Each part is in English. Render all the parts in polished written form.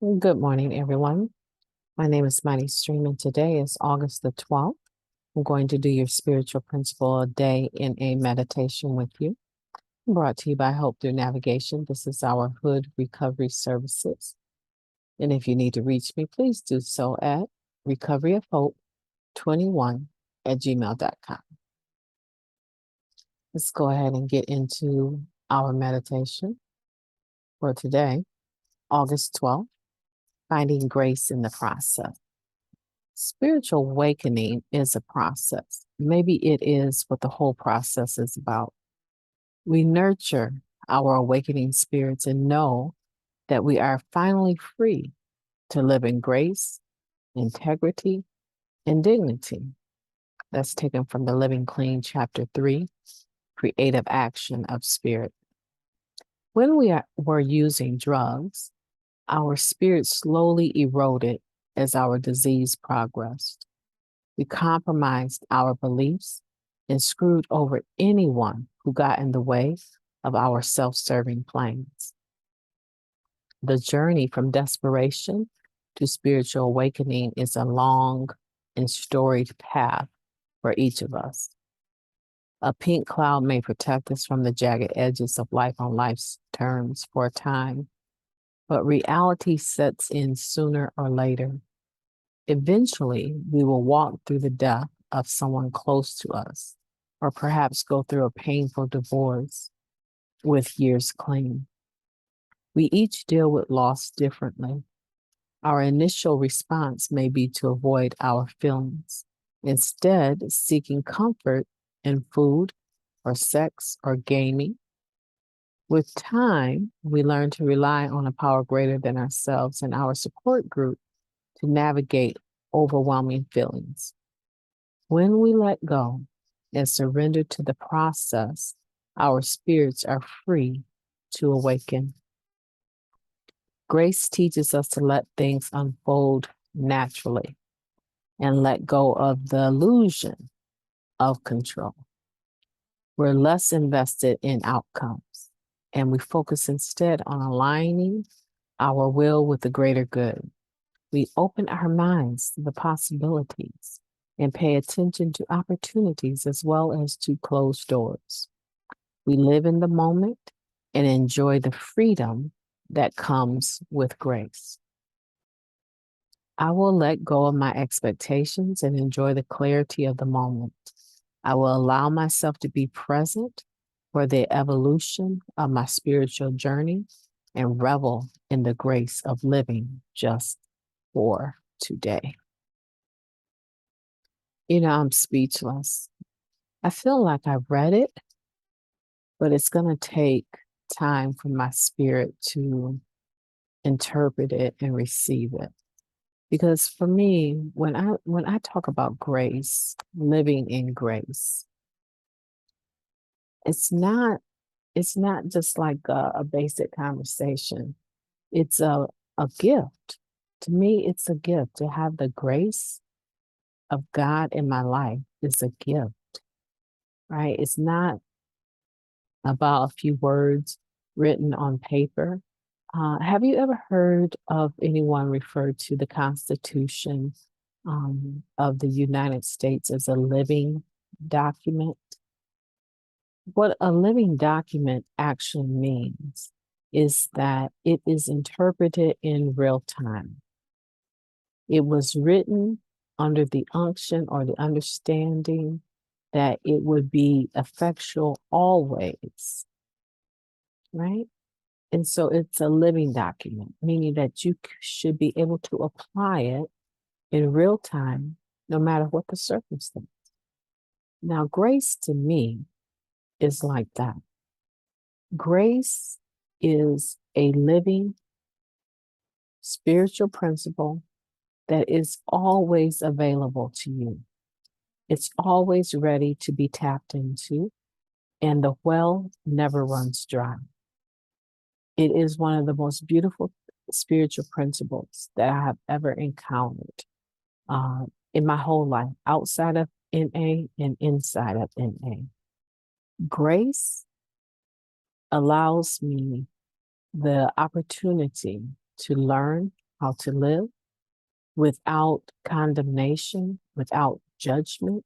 Good morning, everyone. My name is Mighty Stream, and today is August the 12th. I'm going to do your spiritual principle a day in a meditation with you. Brought to you by Hope Through Navigation. This is our Hood Recovery Services. And if you need to reach me, please do so at recoveryofhope21@gmail.com. Let's go ahead and get into our meditation for today, August 12th, finding grace in the process. Spiritual awakening is a process. Maybe it is what the whole process is about. We nurture our awakening spirits and know that we are finally free to live in grace, integrity, and dignity. That's taken from the Living Clean, Chapter 3, Creative Action of Spirit. When were using drugs, our spirit slowly eroded as our disease progressed. We compromised our beliefs and screwed over anyone who got in the way of our self-serving plans. The journey from desperation to spiritual awakening is a long and storied path for each of us. A pink cloud may protect us from the jagged edges of life on life's terms for a time, but reality sets in sooner or later. Eventually, we will walk through the death of someone close to us, or perhaps go through a painful divorce with years clean. We each deal with loss differently. Our initial response may be to avoid our feelings, instead seeking comfort in food or sex or gaming. With time, we learn to rely on a power greater than ourselves and our support group to navigate overwhelming feelings. When we let go and surrender to the process, our spirits are free to awaken. Grace teaches us to let things unfold naturally and let go of the illusion of control. We're less invested in outcomes, and we focus instead on aligning our will with the greater good. We open our minds to the possibilities and pay attention to opportunities as well as to closed doors. We live in the moment and enjoy the freedom that comes with grace. I will let go of my expectations and enjoy the clarity of the moment. I will allow myself to be present for the evolution of my spiritual journey and revel in the grace of living just for today. I'm speechless. I feel like I read it, but it's going to take time for my spirit to interpret it and receive it. Because for me, when I talk about grace, living in grace, it's not just like a basic conversation. It's a gift. To me, it's a gift. To have the grace of God in my life is a gift, right? It's not about a few words written on paper. Have you ever heard of anyone refer to the Constitution of the United States as a living document? What a living document actually means is that it is interpreted in real time. It was written under the unction or the understanding that it would be effectual always, right? And so it's a living document, meaning that you should be able to apply it in real time, no matter what the circumstance. Now, grace to me is like that. Grace is a living spiritual principle that is always available to you. It's always ready to be tapped into, and the well never runs dry. It is one of the most beautiful spiritual principles that I have ever encountered in my whole life, outside of NA and inside of NA. Grace allows me the opportunity to learn how to live without condemnation, without judgment.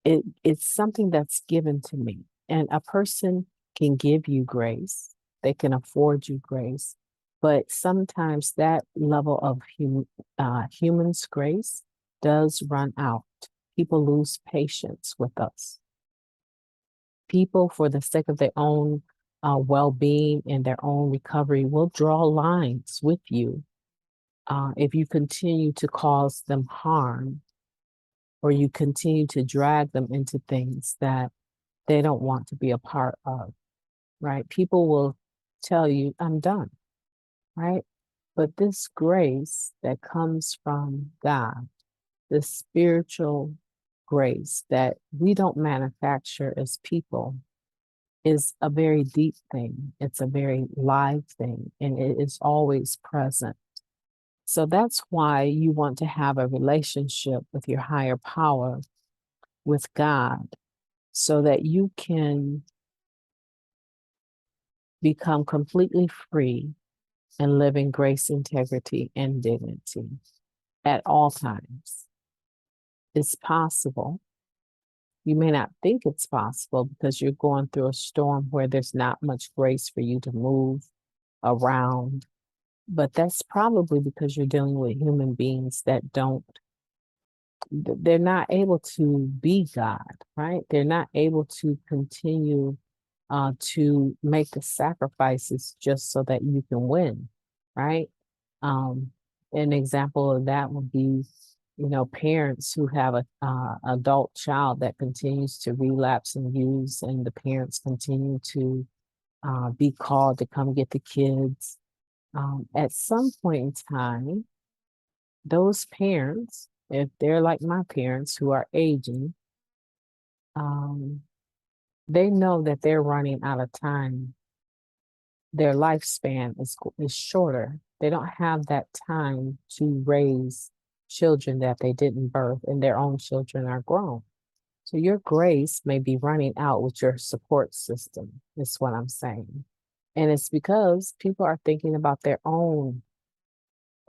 It's something that's given to me. And a person can give you grace, they can afford you grace, but sometimes that level of human's grace does run out. People lose patience with us. People, for the sake of their own well-being and their own recovery, will draw lines with you if you continue to cause them harm, or you continue to drag them into things that they don't want to be a part of, right? People will tell you, I'm done, right? But this grace that comes from God, this spiritual grace that we don't manufacture as people, is a very deep thing. It's a very live thing, and it is always present. So that's why you want to have a relationship with your higher power, with God, so that you can become completely free and live in grace, integrity, and dignity at all times. It's possible. You may not think it's possible because you're going through a storm where there's not much grace for you to move around, but that's probably because you're dealing with human beings that they're not able to be God, right? They're not able to continue to make the sacrifices just so that you can win, right? Um, an example of that would be, parents who have a adult child that continues to relapse and use, and the parents continue to be called to come get the kids. At some point in time, those parents, if they're like my parents who are aging, they know that they're running out of time. Their lifespan is shorter. They don't have that time to raise children that they didn't birth, and their own children are grown. So your grace may be running out with your support system, is what I'm saying. And it's because people are thinking about their own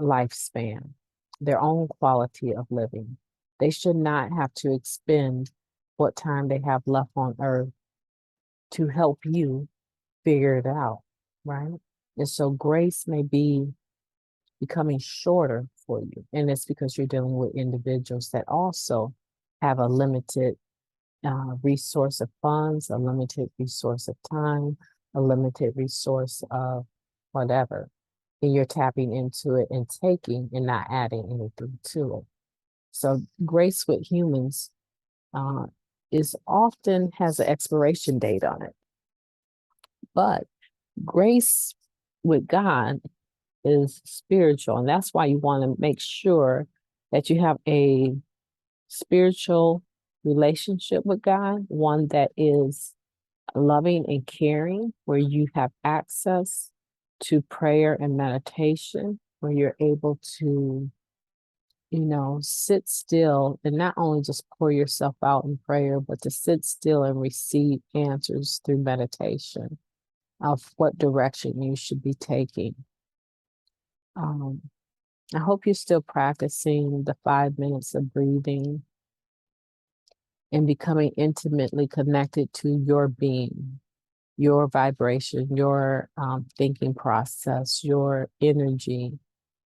lifespan, their own quality of living. They should not have to expend what time they have left on earth to help you figure it out, right? And so grace may be becoming shorter for you. And it's because you're dealing with individuals that also have a limited resource of funds, a limited resource of time, a limited resource of whatever. And you're tapping into it and taking and not adding anything to it. So grace with humans is often has an expiration date on it. But grace with God is spiritual. And that's why you want to make sure that you have a spiritual relationship with God, one that is loving and caring, where you have access to prayer and meditation, where you're able to, sit still and not only just pour yourself out in prayer, but to sit still and receive answers through meditation of what direction you should be taking. I hope you're still practicing the 5 minutes of breathing and becoming intimately connected to your being, your vibration, your thinking process, your energy,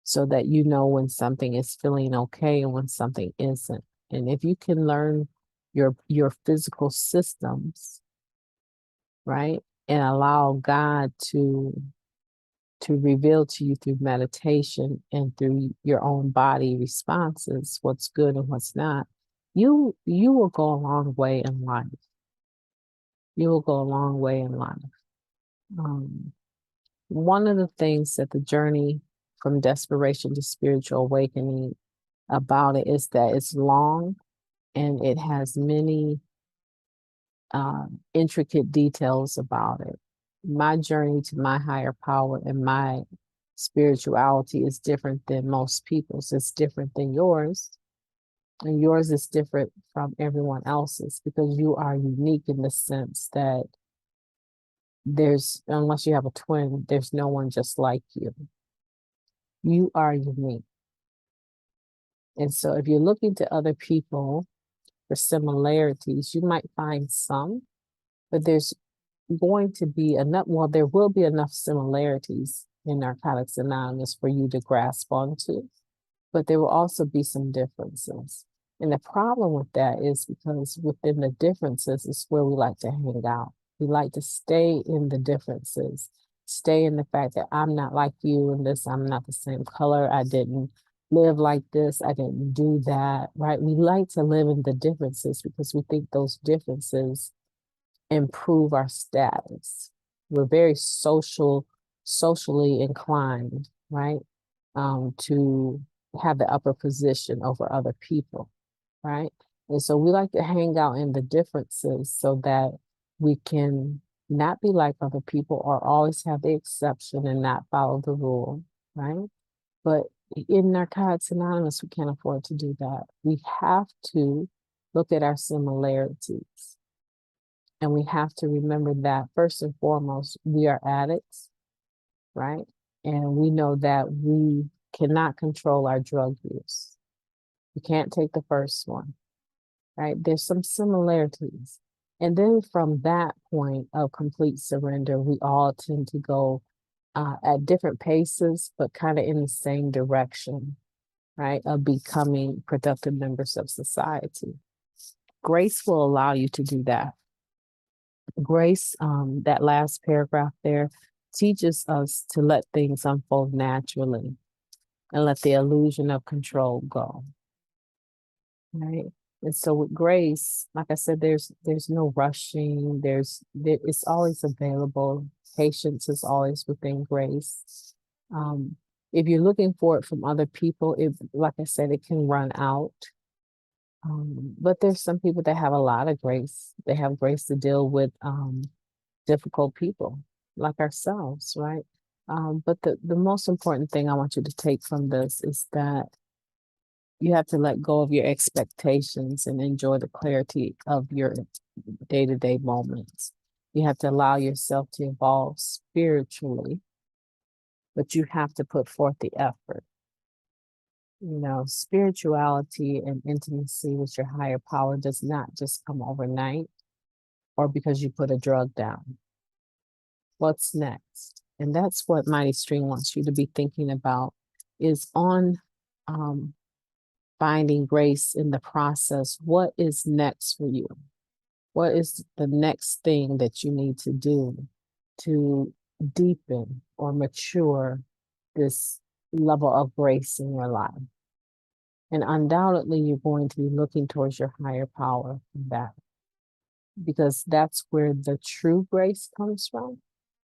so that you know when something is feeling okay and when something isn't. And if you can learn your physical systems, right, and allow God to reveal to you through meditation and through your own body responses what's good and what's not, you will go a long way in life. You will go a long way in life. One of the things that the journey from desperation to spiritual awakening about it is that it's long and it has many intricate details about it. My journey to my higher power and my spirituality is different than most people's. It's different than yours. And yours is different from everyone else's because you are unique in the sense that unless you have a twin, there's no one just like you. You are unique. And so if you're looking to other people for similarities, you might find some, but there's going to be enough, well, there will be enough similarities in Narcotics Anonymous for you to grasp onto, but there will also be some differences. And the problem with that is because within the differences is where we like to hang out. We like to stay in the differences, stay in the fact that I'm not like you in this, I'm not the same color, I didn't live like this, I didn't do that, right? We like to live in the differences because we think those differences improve our status. We're very socially inclined, right? To have the upper position over other people, right? And so we like to hang out in the differences so that we can not be like other people or always have the exception and not follow the rule, right? But in Narcotics Anonymous, we can't afford to do that. We have to look at our similarities. And we have to remember that first and foremost, we are addicts, right? And we know that we cannot control our drug use. We can't take the first one, right? There's some similarities. And then from that point of complete surrender, we all tend to go at different paces, but kind of in the same direction, right? Of becoming productive members of society. Grace will allow you to do that. Grace, that last paragraph there, teaches us to let things unfold naturally and let the illusion of control go. Right. And so with grace, like I said, there's no rushing, it's always available. Patience is always within grace. If you're looking for it from other people, like I said, it can run out. But there's some people that have a lot of grace. They have grace to deal with difficult people like ourselves, right? But the most important thing I want you to take from this is that you have to let go of your expectations and enjoy the clarity of your day-to-day moments. You have to allow yourself to evolve spiritually, but you have to put forth the effort. You know, spirituality and intimacy with your higher power does not just come overnight or because you put a drug down. What's next? And that's what Mighty Stream wants you to be thinking about, is on finding grace in the process. What is next for you? What is the next thing that you need to do to deepen or mature this level of grace in your life? And undoubtedly, you're going to be looking towards your higher power for that, because that's where the true grace comes from.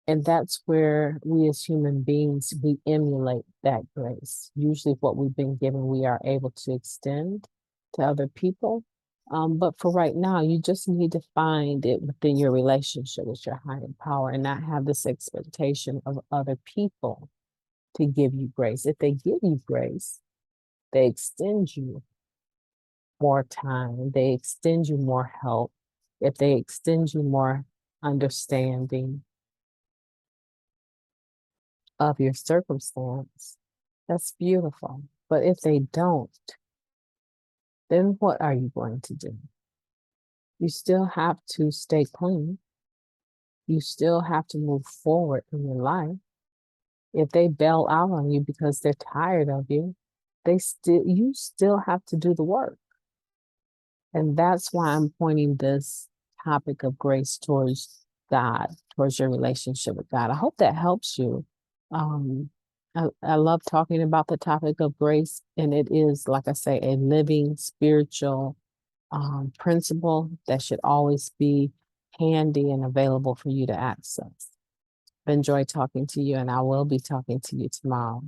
And that's where we as human beings, we emulate that grace. Usually what we've been given, we are able to extend to other people. But for right now, you just need to find it within your relationship with your higher power and not have this expectation of other people to give you grace. If they give you grace, they extend you more time, they extend you more help, if they extend you more understanding of your circumstance, that's beautiful. But if they don't, then what are you going to do? You still have to stay clean. You still have to move forward in your life. If they bail out on you because they're tired of you, you still have to do the work. And that's why I'm pointing this topic of grace towards God, towards your relationship with God. I hope that helps you. I love talking about the topic of grace, and it is, like I say, a living spiritual principle that should always be handy and available for you to access. I've enjoyed talking to you, and I will be talking to you tomorrow.